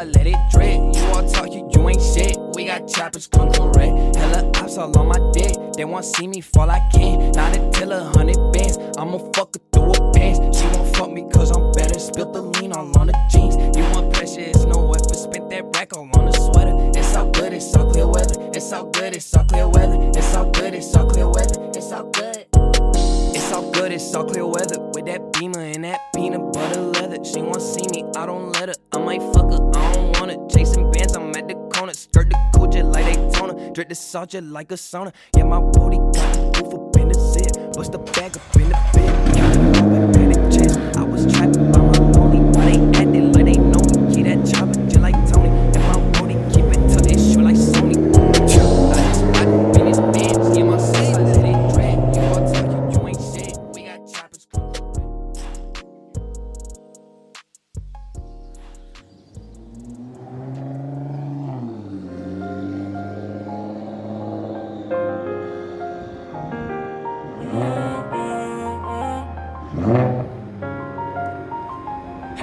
I let it drip. You all talk, you ain't shit. We got choppers, gon' correct. Hella ops all on my dick. They want see me fall, I can't. Not until 100 bands. I'ma fuck her through her pants. She won't fuck me cause I'm better. Spilt the lean all on the jeans. You want pressure, it's no effort. Spent that rack all on the sweater. It's all good, it's all clear weather. It's all good, it's all clear weather. It's all good, it's all clear weather. It's all good. It's all good, it's all clear weather. With that beamer and that peanut butter leather. She won't see me, I don't let her. I might fuck her, I don't want her. Chasing bands, I'm at the corner. Skirt the cool just like Daytona. Drip the salt just like a sauna. Yeah, my booty got the roof up in the zip. Bust the bag up in the bed. Got it over in the chest. I was trapping by my lonely. Why they acting like they know me? Keep that chopper just like Tony. And my booty keep it tucked in short like Sony. I just ride the business bands. Yeah, my sis, I let it drag. You all talk, you ain't shit. We got choppers.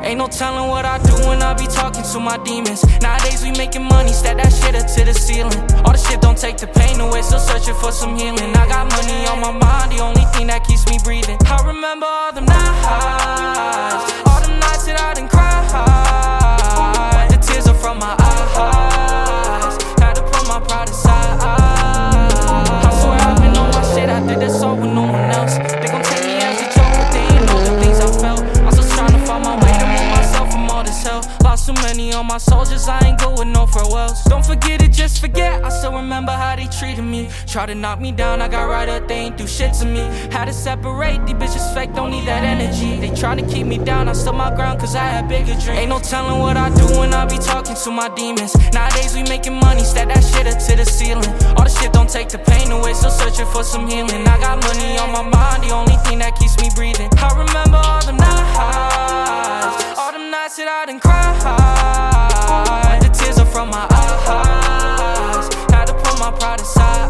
Ain't no telling what I do when I be talking to my demons. Nowadays we making money, stack that shit up to the ceiling. All the shit don't take the pain away, still searching for some healing. I got money on my mind, the only thing that keeps me breathing. I remember all them nights, all them nights that I done cried. The tears are from my eyes, had to put my pride aside. I swear I've been on my shit, I did this all with no one else. They gon' take me as a joke, but they ain't know the things I felt. I'm still trying to find my way to move myself from all this hell. Lost too many on my soldiers, I ain't go with no farewells. Don't forget it, just forget. I still remember how they treated me. Try to knock me down, I got right up, they ain't do shit to me. Had to separate, these bitches fake, don't need that energy. They try to keep me down, I stood my ground cause I had bigger dreams. Ain't no telling what I do when I be talking to my demons. Nowadays we making money, stack that shit up to the ceiling. All the shit don't take the pain away, still searching for some healing. I got money on my mind, the only thing that keeps me breathing. I remember all them nights, all them nights that I done cried. The tears are from my eyes, had to put my pride aside.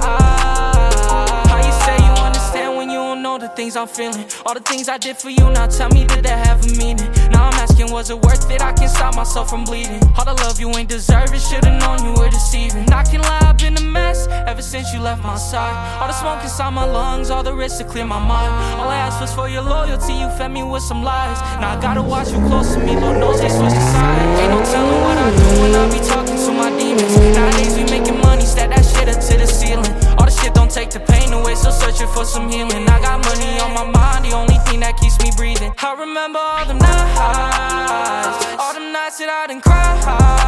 How you say you understand when you don't know the things I'm feeling? All the things I did for you, now tell me, did that have a meaning? Now I'm asking, was it worth it? I can't stop myself from bleeding. All the love you ain't deserve it, should've known you were deceiving. Not gonna lie, I've been a mess ever since you left my side. All the smoke inside my lungs, all the risks to clear my mind. All I asked was for your loyalty, you fed me with some lies. Now I gotta watch you close to me, Lord knows they switched sides. Ain't no telling what I do when I be talking to my demons. Nowadays we making money, stack that shit up to the ceiling. All the shit don't take the pain away, still searching for some healing. I got money on my mind, the only thing that keeps me breathing. I remember all them nights, all them nights that I done cried.